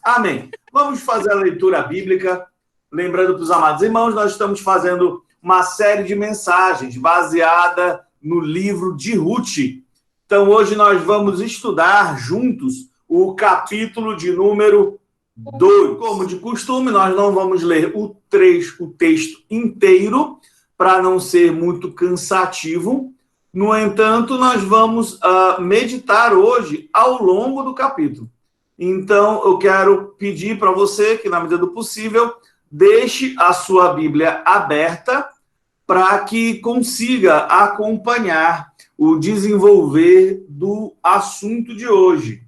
Amém. Vamos fazer a leitura bíblica. Lembrando para os amados irmãos, nós estamos fazendo uma série de mensagens baseada no livro de Ruth. Então, hoje nós vamos estudar juntos o capítulo de número 2. Como de costume, nós não vamos ler o texto inteiro, para não ser muito cansativo. No entanto, nós vamos meditar hoje ao longo do capítulo. Então, eu quero pedir para você que, na medida do possível, deixe a sua Bíblia aberta para que consiga acompanhar o desenvolver do assunto de hoje.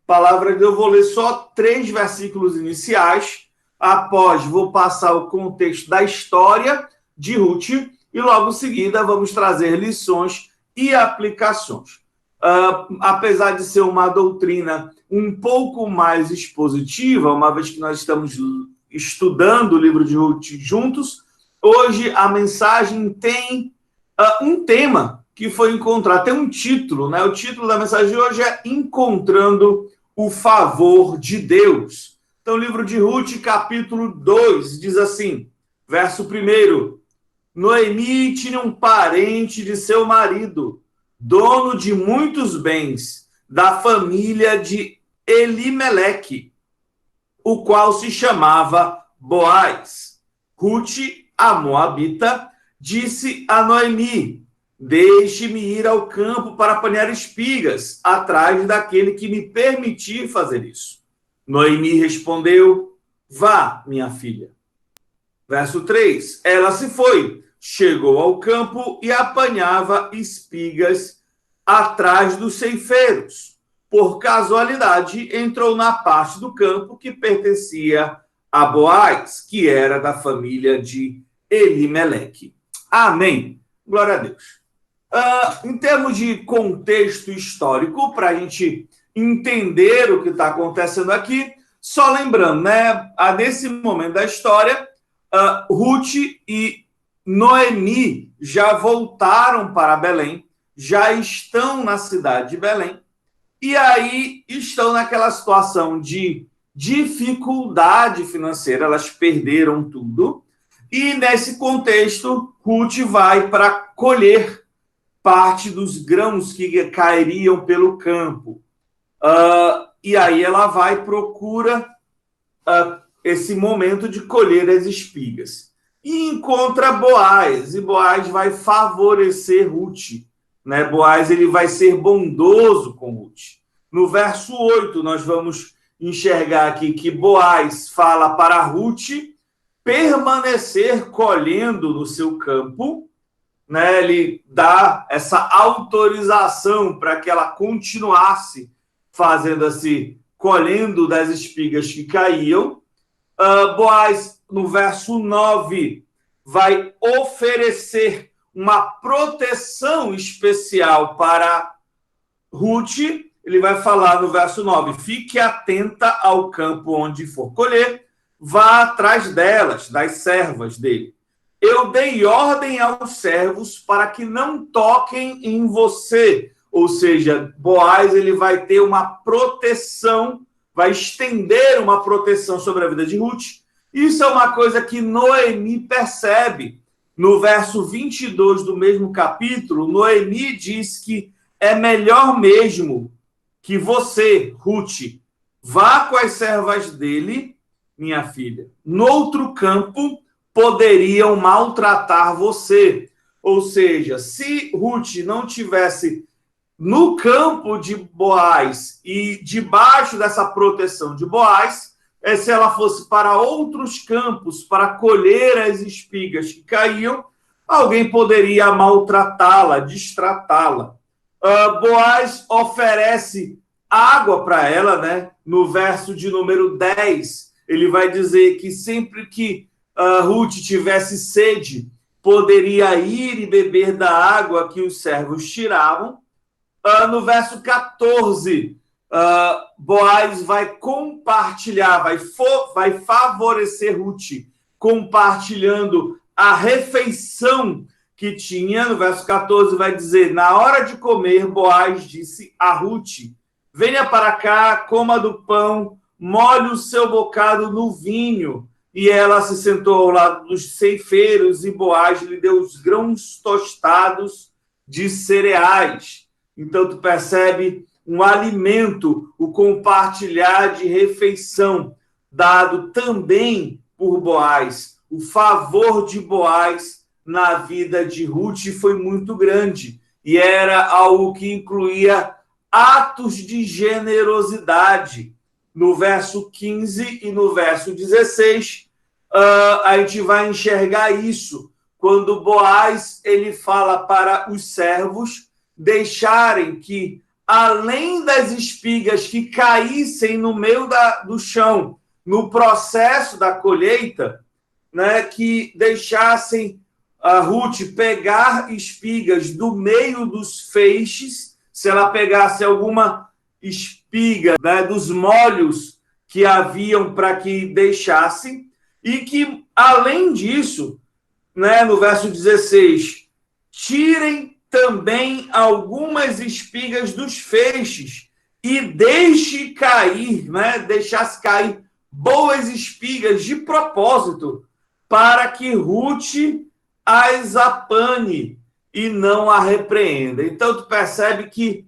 Palavra de Deus, eu vou ler só 3 versículos iniciais. Após, vou passar o contexto da história de Ruth e, logo em seguida, vamos trazer lições e aplicações. Apesar de ser uma doutrina um pouco mais expositiva, uma vez que nós estamos estudando o livro de Ruth juntos, hoje a mensagem tem um tema que foi encontrado, tem um título, né? O título da mensagem de hoje é Encontrando o Favor de Deus. Então, o livro de Ruth, capítulo 2, diz assim, verso 1: Noemi tinha um parente de seu marido, dono de muitos bens, da família de Elimeleque, o qual se chamava Boaz. Ruth, a moabita, disse a Noemi: Deixe-me ir ao campo para apanhar espigas, atrás daquele que me permitir fazer isso. Noemi respondeu: Vá, minha filha. Verso 3: Ela se foi, chegou ao campo e apanhava espigas atrás dos ceifeiros. Por casualidade, entrou na parte do campo que pertencia a Boaz, que era da família de Elimeleque. Amém. Glória a Deus. Em termos de contexto histórico, para a gente entender o que está acontecendo aqui, só lembrando, né? Nesse momento da história, Ruth e Noemi já voltaram para Belém, já estão na cidade de Belém, e aí estão naquela situação de dificuldade financeira, elas perderam tudo, e nesse contexto, Ruth vai para colher parte dos grãos que cairiam pelo campo. E aí ela vai e procura esse momento de colher as espigas. E encontra Boaz, e Boaz vai favorecer Ruth. Né? Boaz ele vai ser bondoso com Ruth. No verso 8, nós vamos enxergar aqui que Boaz fala para Ruth permanecer colhendo no seu campo, né? Ele dá essa autorização para que ela continuasse fazendo assim, colhendo das espigas que caíam. Boaz, no verso 9, vai oferecer uma proteção especial para Ruth. Ele vai falar no verso 9, fique atenta ao campo onde for colher, vá atrás delas, das servas dele. Eu dei ordem aos servos para que não toquem em você. Ou seja, Boaz ele vai ter uma proteção, vai estender uma proteção sobre a vida de Ruth. Isso é uma coisa que Noemi percebe. No verso 22 do mesmo capítulo, Noemi diz que é melhor mesmo que você, Ruth, vá com as servas dele, minha filha. Noutro campo, poderiam maltratar você. Ou seja, se Ruth não tivesse no campo de Boaz e debaixo dessa proteção de Boaz, se ela fosse para outros campos para colher as espigas que caíam, alguém poderia maltratá-la, destratá-la. Boaz oferece água para ela, né? No verso de número 10, ele vai dizer que sempre que Ruth tivesse sede, poderia ir e beber da água que os servos tiravam. No verso 14, Boaz vai compartilhar, vai favorecer Ruth, compartilhando a refeição que tinha. No verso 14 vai dizer, na hora de comer, Boaz disse a Ruth, venha para cá, coma do pão molhe o seu bocado no vinho. E ela se sentou ao lado dos ceifeiros e Boaz lhe deu os grãos tostados de cereais. Então, tu percebe um alimento, o compartilhar de refeição, dado também por Boaz. O favor de Boaz na vida de Ruth foi muito grande. E era algo que incluía atos de generosidade. No verso 15 e no verso 16, a gente vai enxergar isso, quando Boaz ele fala para os servos deixarem que, além das espigas que caíssem no meio do chão, no processo da colheita, né, que deixassem a Ruth pegar espigas do meio dos feixes, se ela pegasse alguma espiga, né, dos molhos que haviam para que deixassem, e que, além disso, né, no verso 16, tirem também algumas espigas dos feixes e deixe cair, né, deixasse cair boas espigas de propósito, para que Ruth as apane e não a repreenda. Então, tu percebe que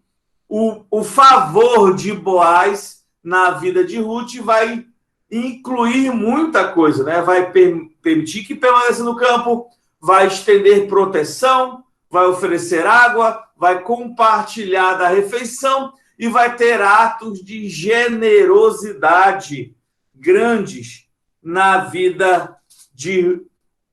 o favor de Boaz na vida de Ruth vai incluir muita coisa, né? Vai permitir que permaneça no campo, vai estender proteção, vai oferecer água, vai compartilhar da refeição e vai ter atos de generosidade grandes na vida de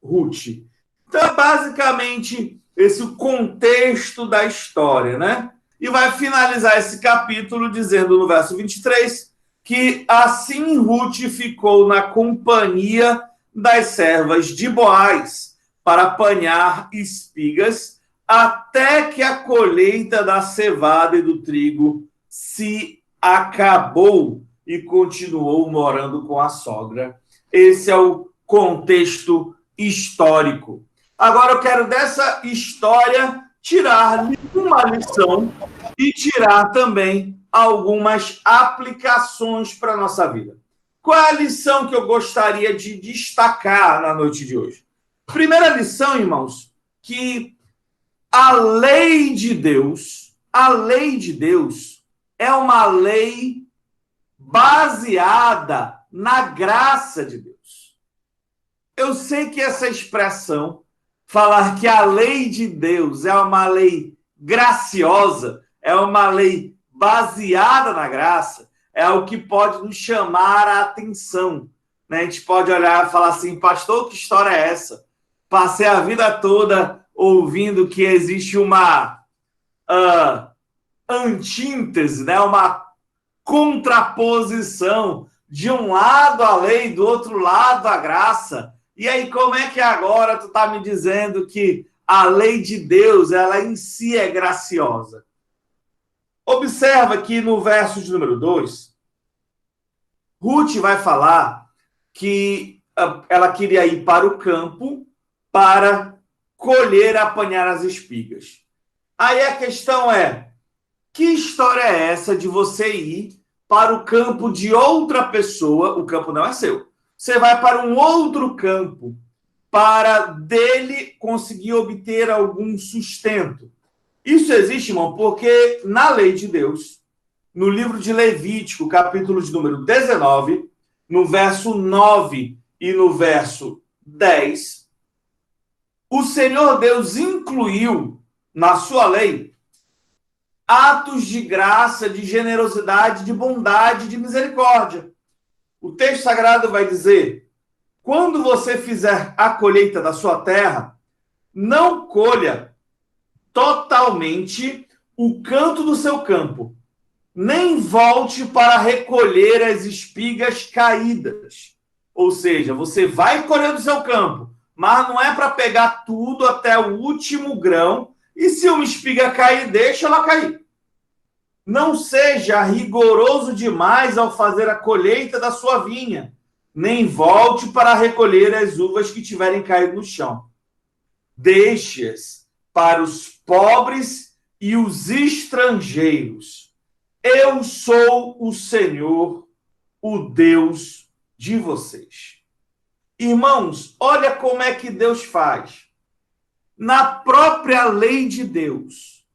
Ruth. Então, basicamente, esse é o contexto da história, né? E vai finalizar esse capítulo dizendo no verso 23 que assim Ruth ficou na companhia das servas de Boaz para apanhar espigas até que a colheita da cevada e do trigo se acabou e continuou morando com a sogra. Esse é o contexto histórico. Agora eu quero dessa história tirar uma lição e tirar também algumas aplicações para a nossa vida. Qual é a lição que eu gostaria de destacar na noite de hoje? Primeira lição, irmãos, que a lei de Deus é uma lei baseada na graça de Deus. Eu sei que essa expressão, falar que a lei de Deus é uma lei graciosa, é uma lei baseada na graça, é algo que pode nos chamar a atenção. Né? A gente pode olhar e falar assim, pastor, que história é essa? Passei a vida toda ouvindo que existe uma antítese, né? Uma contraposição, de um lado a lei, do outro lado a graça. E aí, como é que agora tu está me dizendo que a lei de Deus, ela em si é graciosa? Observa que no verso de número 2, Ruth vai falar que ela queria ir para o campo para colher, apanhar as espigas. Aí a questão é, que história é essa de você ir para o campo de outra pessoa? O campo não é seu. Você vai para um outro campo para dele conseguir obter algum sustento. Isso existe, irmão, porque na lei de Deus, no livro de Levítico, capítulo de número 19, no verso 9 e no verso 10, o Senhor Deus incluiu na sua lei atos de graça, de generosidade, de bondade, de misericórdia. O texto sagrado vai dizer, quando você fizer a colheita da sua terra, não colha totalmente o canto do seu campo, nem volte para recolher as espigas caídas. Ou seja, você vai colher do seu campo, mas não é para pegar tudo até o último grão, e se uma espiga cair, deixa ela cair. Não seja rigoroso demais ao fazer a colheita da sua vinha, nem volte para recolher as uvas que tiverem caído no chão. Deixe-as para os pobres e os estrangeiros. Eu sou o Senhor, o Deus de vocês. Irmãos, olha como é que Deus faz. Na própria lei de Deus.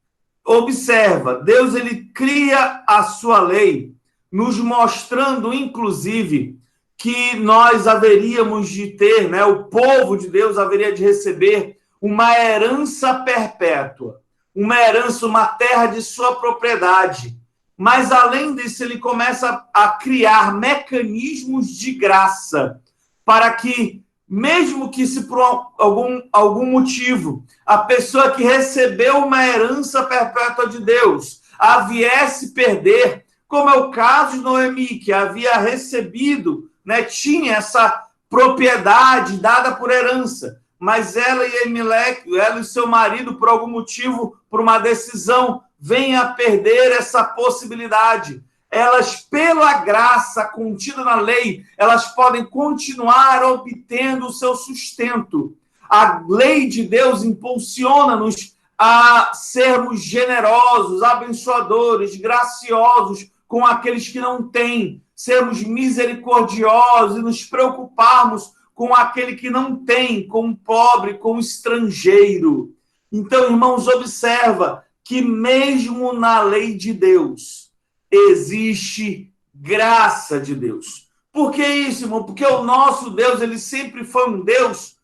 Observa, Deus ele cria a sua lei, nos mostrando, inclusive, que nós haveríamos de ter, né, o povo de Deus haveria de receber uma herança perpétua, uma herança, uma terra de sua propriedade. Mas, além disso, ele começa a criar mecanismos de graça para que, mesmo que se por algum motivo a pessoa que recebeu uma herança perpétua de Deus a viesse perder, como é o caso de Noemi, que havia recebido, né, tinha essa propriedade dada por herança, mas ela e Elimelec, ela e seu marido, por algum motivo, por uma decisão, vêm a perder essa possibilidade. Elas, pela graça contida na lei, elas podem continuar obtendo o seu sustento. A lei de Deus impulsiona-nos a sermos generosos, abençoadores, graciosos com aqueles que não têm, sermos misericordiosos e nos preocuparmos com aquele que não tem, com o pobre, com o estrangeiro. Então, irmãos, observa que mesmo na lei de Deus existe graça de Deus. Por que isso, irmão? Porque o nosso Deus, ele sempre foi um Deus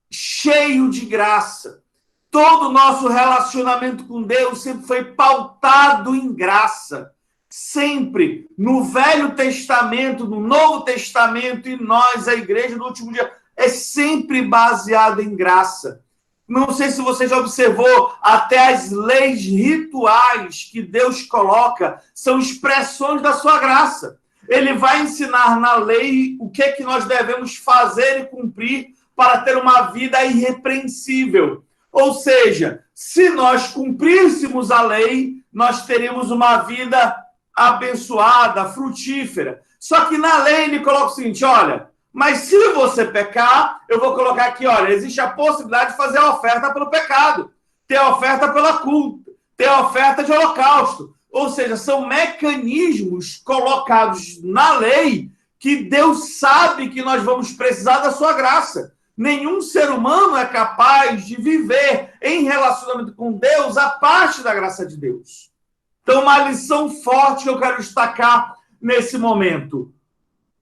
cheio de graça. Todo o nosso relacionamento com Deus sempre foi pautado em graça. Sempre, no Velho Testamento, no Novo Testamento, e nós, a igreja do último dia, é sempre baseado em graça. Não sei se você já observou, até as leis rituais que Deus coloca são expressões da sua graça. Ele vai ensinar na lei o que é que nós devemos fazer e cumprir para ter uma vida irrepreensível. Ou seja, se nós cumpríssemos a lei, nós teríamos uma vida abençoada, frutífera. Só que na lei ele coloca o seguinte, olha, mas se você pecar, eu vou colocar aqui, olha, existe a possibilidade de fazer a oferta pelo pecado, ter a oferta pela culpa, ter a oferta de holocausto. Ou seja, são mecanismos colocados na lei que Deus sabe que nós vamos precisar da sua graça. Nenhum ser humano é capaz de viver em relacionamento com Deus a parte da graça de Deus. Então, uma lição forte que eu quero destacar nesse momento.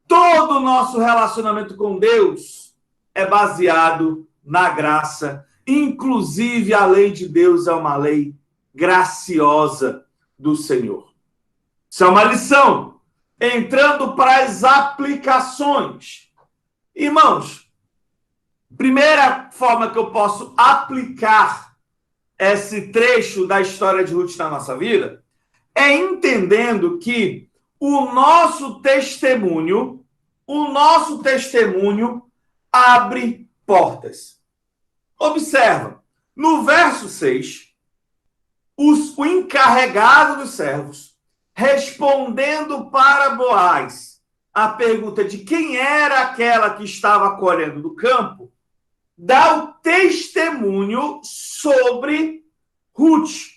Todo o nosso relacionamento com Deus é baseado na graça. Inclusive, a lei de Deus é uma lei graciosa do Senhor. Isso é uma lição. Entrando para as aplicações. Irmãos, primeira forma que eu posso aplicar esse trecho da história de Ruth na nossa vida é entendendo que o nosso testemunho abre portas. Observa, no verso 6, o encarregado dos servos, respondendo para Boaz a pergunta de quem era aquela que estava colhendo do campo, dá o testemunho sobre Ruth.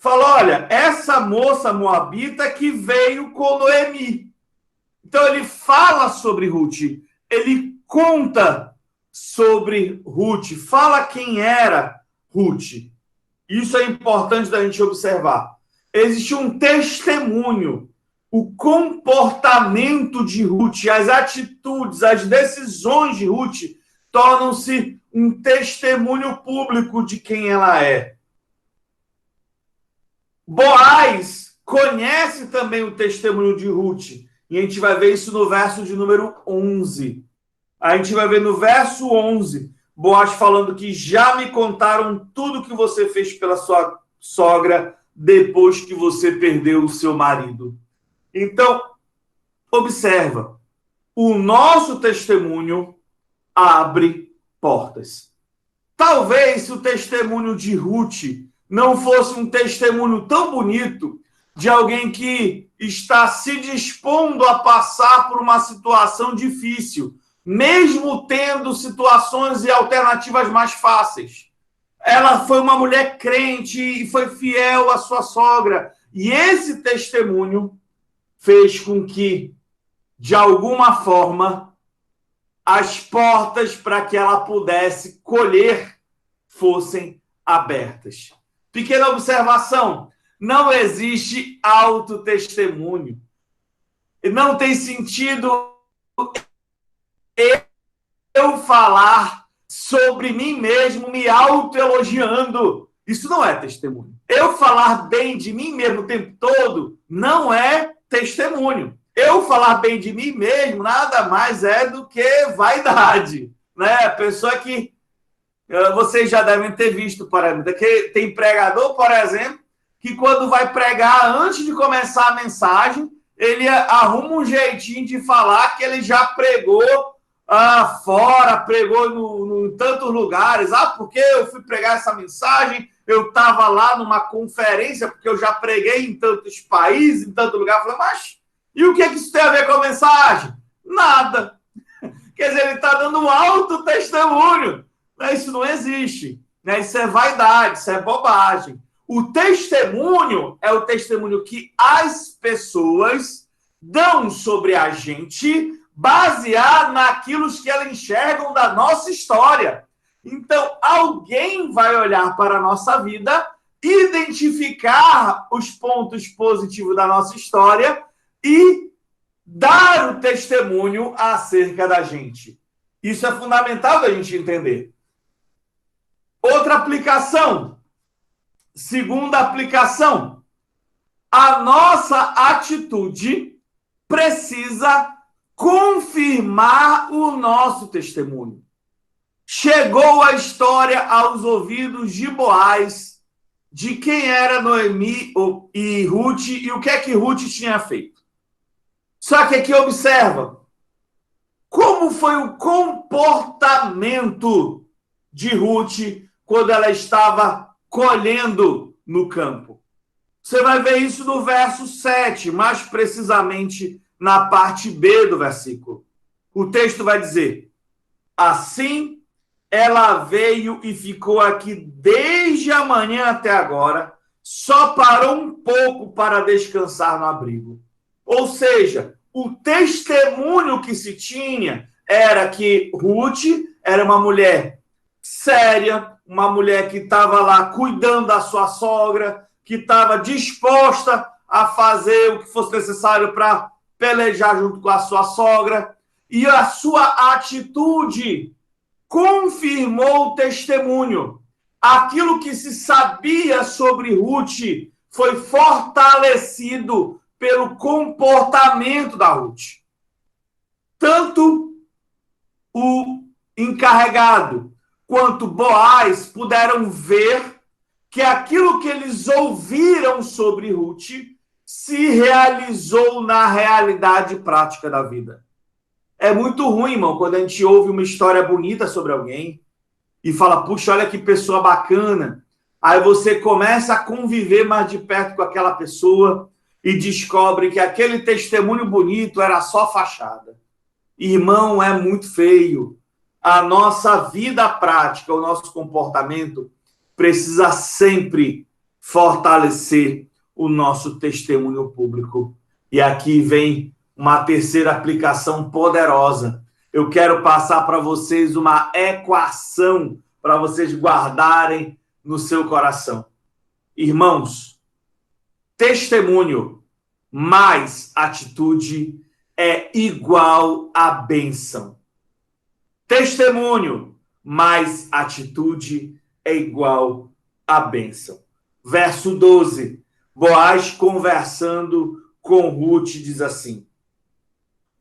Fala, olha, essa moça moabita que veio com Noemi. Então ele fala sobre Ruth, ele conta sobre Ruth, fala quem era Ruth. Isso é importante da gente observar. Existe um testemunho, o comportamento de Ruth, as atitudes, as decisões de Ruth tornam-se um testemunho público de quem ela é. Boaz conhece também o testemunho de Ruth, e a gente vai ver isso no verso de número 11. A gente vai ver no verso 11, Boaz falando que já me contaram tudo que você fez pela sua sogra depois que você perdeu o seu marido. Então, observa, o nosso testemunho abre portas. Talvez se o testemunho de Ruth não fosse um testemunho tão bonito de alguém que está se dispondo a passar por uma situação difícil, mesmo tendo situações e alternativas mais fáceis. Ela foi uma mulher crente e foi fiel à sua sogra. E esse testemunho fez com que de alguma forma, as portas para que ela pudesse colher fossem abertas. Pequena observação: não existe autotestemunho. Não tem sentido eu falar sobre mim mesmo, me autoelogiando. Isso não é testemunho. Eu falar bem de mim mesmo o tempo todo não é testemunho. Eu falar bem de mim mesmo nada mais é do que vaidade, né? A pessoa que vocês já devem ter visto, por exemplo, que tem pregador, por exemplo, que quando vai pregar, antes de começar a mensagem, ele arruma um jeitinho de falar que ele já pregou fora, pregou em tantos lugares. Porque eu fui pregar essa mensagem, eu estava lá numa conferência, porque eu já preguei em tantos países, em tanto lugar. Eu falei, mas e o que isso tem a ver com a mensagem? Nada. Quer dizer, ele está dando um alto testemunho. Isso não existe. Isso é vaidade, isso é bobagem. O testemunho é o testemunho que as pessoas dão sobre a gente, baseado naquilo que elas enxergam da nossa história. Então, alguém vai olhar para a nossa vida, identificar os pontos positivos da nossa história e dar o testemunho acerca da gente. Isso é fundamental da gente entender. Outra aplicação. Segunda aplicação. A nossa atitude precisa confirmar o nosso testemunho. Chegou a história aos ouvidos de Boaz de quem era Noemi e Ruth e o que é que Ruth tinha feito. Só que aqui observa como foi o comportamento de Ruth quando ela estava colhendo no campo. Você vai ver isso no verso 7, mais precisamente na parte B do versículo. O texto vai dizer: assim ela veio e ficou aqui desde a manhã até agora, só parou um pouco para descansar no abrigo. Ou seja, o testemunho que se tinha era que Ruth era uma mulher séria, uma mulher que estava lá cuidando da sua sogra, que estava disposta a fazer o que fosse necessário para pelejar junto com a sua sogra. E a sua atitude confirmou o testemunho. Aquilo que se sabia sobre Ruth foi fortalecido pelo comportamento da Ruth. Tanto o encarregado quanto Boaz puderam ver que aquilo que eles ouviram sobre Ruth se realizou na realidade prática da vida. É muito ruim, irmão, quando a gente ouve uma história bonita sobre alguém e fala, puxa, olha que pessoa bacana. Aí você começa a conviver mais de perto com aquela pessoa e descobre que aquele testemunho bonito era só fachada. Irmão, é muito feio. A nossa vida prática, o nosso comportamento precisa sempre fortalecer o nosso testemunho público. E aqui vem uma terceira aplicação poderosa. Eu quero passar para vocês uma equação para vocês guardarem no seu coração. Irmãos, testemunho mais atitude é igual a bênção. Testemunho mais atitude é igual a bênção. Verso 12. Boaz conversando com Ruth diz assim: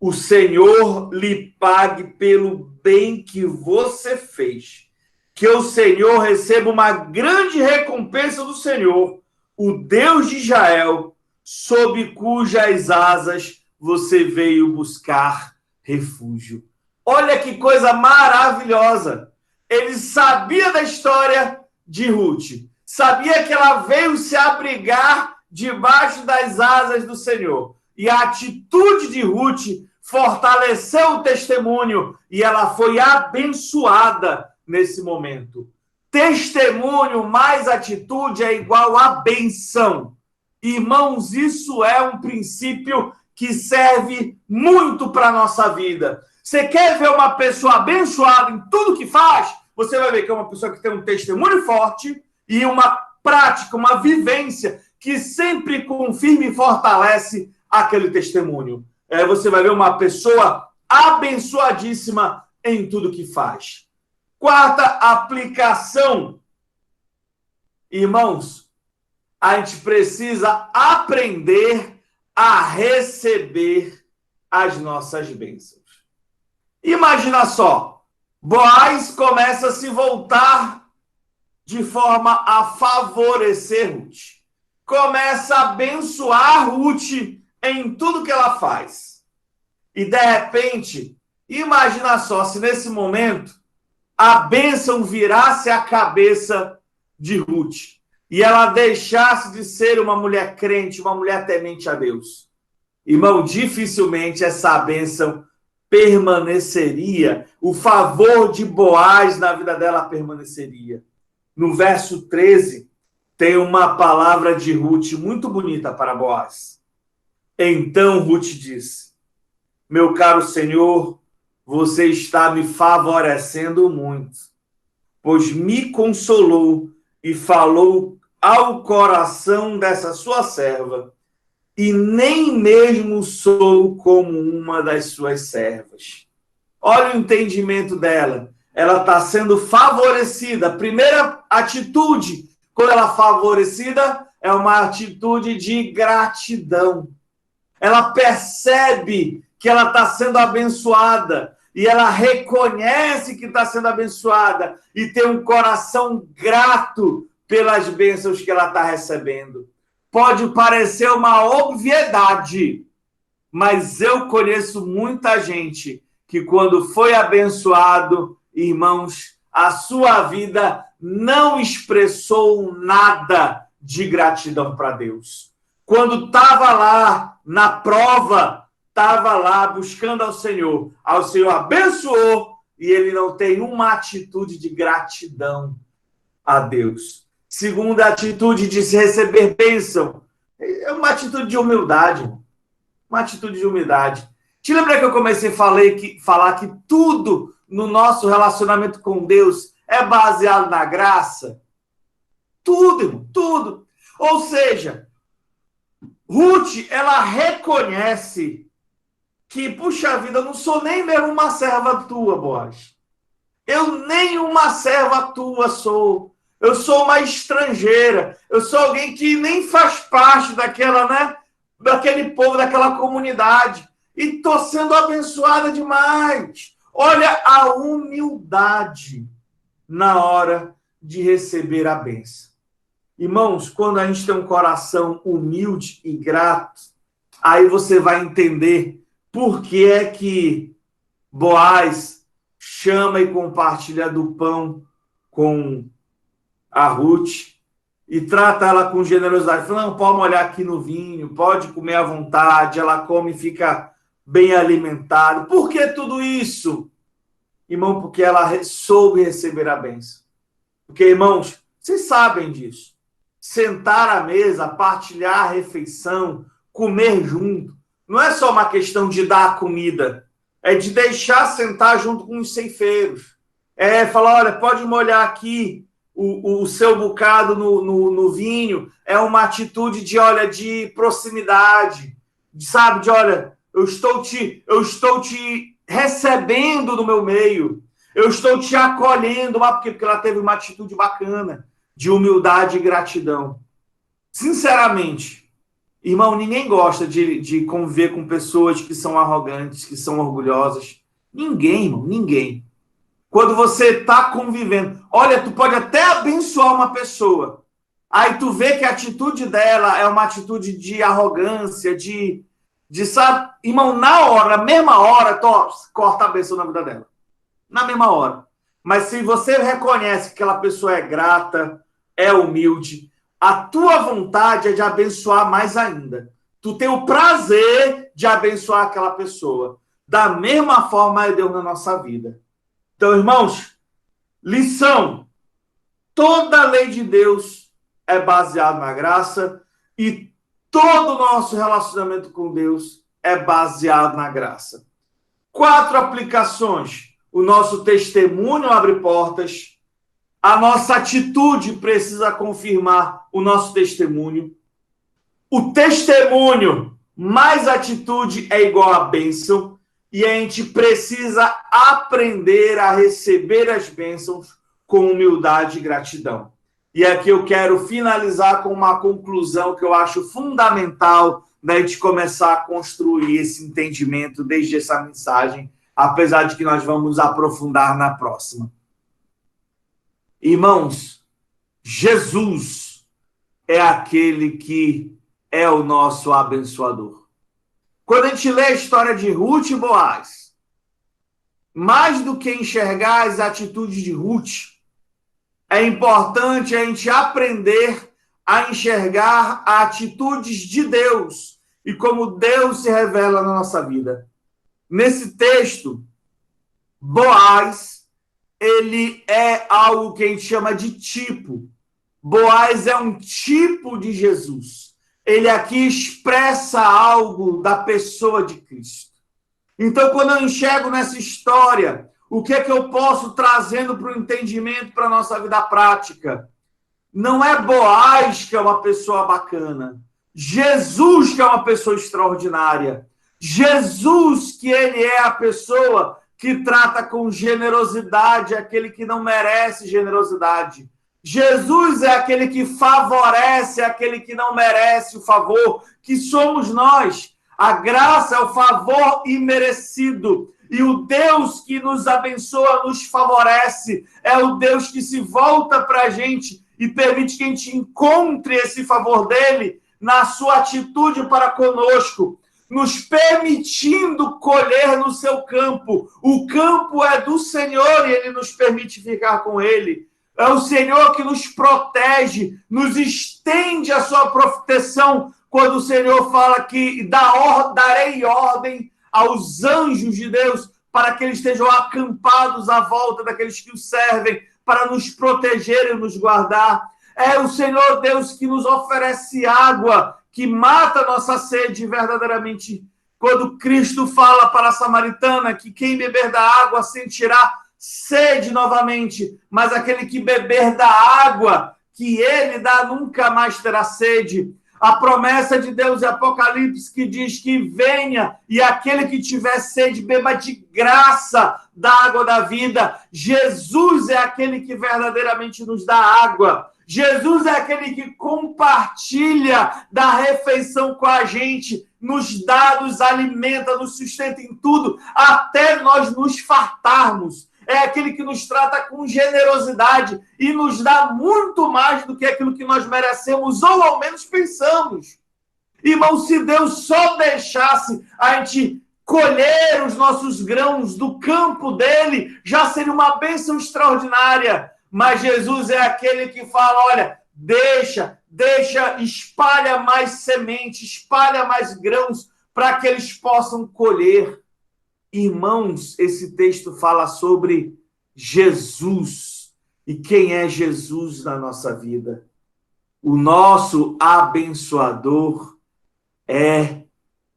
o Senhor lhe pague pelo bem que você fez. Que o Senhor receba uma grande recompensa do Senhor, o Deus de Israel, sob cujas asas você veio buscar refúgio. Olha que coisa maravilhosa. Ele sabia da história de Ruth. Sabia que ela veio se abrigar debaixo das asas do Senhor. E a atitude de Ruth fortaleceu o testemunho e ela foi abençoada nesse momento. Testemunho mais atitude é igual a benção. Irmãos, isso é um princípio que serve muito para a nossa vida. Você quer ver uma pessoa abençoada em tudo que faz? Você vai ver que é uma pessoa que tem um testemunho forte e uma prática, uma vivência que sempre confirma e fortalece aquele testemunho. Você vai ver uma pessoa abençoadíssima em tudo que faz. Quarta aplicação. Irmãos, a gente precisa aprender a receber as nossas bênçãos. Imagina só, Boaz começa a se voltar de forma a favorecer Ruth. Começa a abençoar Ruth em tudo que ela faz. E de repente, imagina só, se nesse momento a bênção virasse a cabeça de Ruth e ela deixasse de ser uma mulher crente, uma mulher temente a Deus. Irmão, dificilmente essa bênção permaneceria, o favor de Boaz na vida dela permaneceria. No verso 13, tem uma palavra de Ruth muito bonita para Boaz. Então Ruth disse: meu caro Senhor, você está me favorecendo muito, pois me consolou e falou ao coração dessa sua serva, e nem mesmo sou como uma das suas servas. Olha o entendimento dela. Ela está sendo favorecida. A primeira atitude, quando ela é favorecida, é uma atitude de gratidão. Ela percebe que ela está sendo abençoada e ela reconhece que está sendo abençoada e tem um coração grato pelas bênçãos que ela está recebendo. Pode parecer uma obviedade, mas eu conheço muita gente que quando foi abençoado, irmãos, a sua vida não expressou nada de gratidão para Deus. Quando estava lá na prova, estava lá buscando ao Senhor abençoou e ele não tem uma atitude de gratidão a Deus. Segunda atitude de se receber bênção é uma atitude de humildade. Uma atitude de humildade. Te lembra que eu comecei a falar que tudo no nosso relacionamento com Deus é baseado na graça? Tudo, irmão, tudo. Ou seja, Ruth, ela reconhece que, puxa vida, eu não sou nem mesmo uma serva tua, Boaz. Eu nem uma serva tua sou. Eu sou uma estrangeira. Eu sou alguém que nem faz parte daquele povo, daquela comunidade. E estou sendo abençoada demais. Olha a humildade na hora de receber a bênção. Irmãos, quando a gente tem um coração humilde e grato, aí você vai entender por que é que Boaz chama e compartilha do pão com a Ruth e trata ela com generosidade. Fala, não, pode molhar aqui no vinho, pode comer à vontade, ela come e fica bem alimentada. Por que tudo isso? Irmão, porque ela soube receber a bênção. Porque, irmãos, vocês sabem disso. Sentar à mesa, partilhar a refeição, comer junto, não é só uma questão de dar a comida, é de deixar sentar junto com os ceifeiros. É falar, olha, pode molhar aqui o seu bocado no vinho. É uma atitude de proximidade, olha, eu estou te recebendo no meu meio, eu estou te acolhendo, porque ela teve uma atitude bacana, de humildade e gratidão. Sinceramente, irmão, ninguém gosta de conviver com pessoas que são arrogantes, que são orgulhosas. Ninguém, irmão, ninguém. Quando você está convivendo, olha, tu pode até abençoar uma pessoa, aí tu vê que a atitude dela é uma atitude de arrogância, sabe? Irmão, na mesma hora, corta a bênção na vida dela. Na mesma hora. Mas se você reconhece que aquela pessoa é grata, é humilde, a tua vontade é de abençoar mais ainda. Tu tem o prazer de abençoar aquela pessoa. Da mesma forma é Deus na nossa vida. Então, irmãos, lição. Toda a lei de Deus é baseada na graça e todo o nosso relacionamento com Deus é baseado na graça. 4 aplicações. O nosso testemunho abre portas. A nossa atitude precisa confirmar o nosso testemunho. O testemunho mais atitude é igual a bênção. E a gente precisa aprender a receber as bênçãos com humildade e gratidão. E aqui eu quero finalizar com uma conclusão que eu acho fundamental da gente começar a construir esse entendimento desde essa mensagem, apesar de que nós vamos aprofundar na próxima. Irmãos, Jesus é aquele que é o nosso abençoador. Quando a gente lê a história de Ruth e Boaz, mais do que enxergar as atitudes de Ruth, é importante a gente aprender a enxergar atitudes de Deus e como Deus se revela na nossa vida. Nesse texto, Boaz, ele é algo que a gente chama de tipo. Boaz é um tipo de Jesus. Ele aqui expressa algo da pessoa de Cristo. Então, quando eu enxergo nessa história, o que é que eu posso trazendo para o entendimento, para a nossa vida prática? Não é Boaz que é uma pessoa bacana. Jesus que é uma pessoa extraordinária. Jesus que ele é a pessoa que trata com generosidade aquele que não merece generosidade. Jesus é aquele que favorece aquele que não merece o favor, que somos nós. A graça é o favor imerecido. E o Deus que nos abençoa, nos favorece. É o Deus que se volta para a gente e permite que a gente encontre esse favor dele na sua atitude para conosco, nos permitindo colher no seu campo. O campo é do Senhor e ele nos permite ficar com ele. É o Senhor que nos protege, nos estende a sua proteção, quando o Senhor fala que darei ordem aos anjos de Deus para que eles estejam acampados à volta daqueles que o servem, para nos proteger e nos guardar. É o Senhor Deus que nos oferece água, que mata a nossa sede verdadeiramente. Quando Cristo fala para a samaritana que quem beber da água sentirá sede novamente, mas aquele que beber da água que ele dá nunca mais terá sede. A promessa de Deus em Apocalipse que diz que venha e aquele que tiver sede beba de graça da água da vida. Jesus é aquele que verdadeiramente nos dá água. Jesus é aquele que compartilha da refeição com a gente, nos dá, nos alimenta, nos sustenta em tudo, até nós nos fartarmos. É aquele que nos trata com generosidade e nos dá muito mais do que aquilo que nós merecemos, ou ao menos pensamos. Irmão, se Deus só deixasse a gente colher os nossos grãos do campo dele, já seria uma bênção extraordinária. Mas Jesus é aquele que fala, olha, deixa, espalha mais semente, espalha mais grãos para que eles possam colher. Irmãos, esse texto fala sobre Jesus. E quem é Jesus na nossa vida? O nosso abençoador é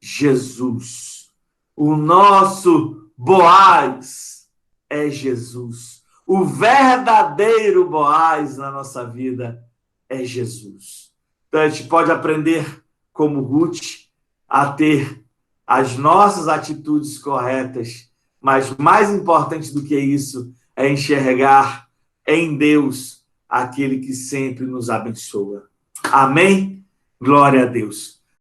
Jesus. O nosso Boaz é Jesus. O verdadeiro Boaz na nossa vida é Jesus. Então, a gente pode aprender, como Ruth, a ter as nossas atitudes corretas, mas mais importante do que isso é enxergar em Deus aquele que sempre nos abençoa. Amém? Glória a Deus.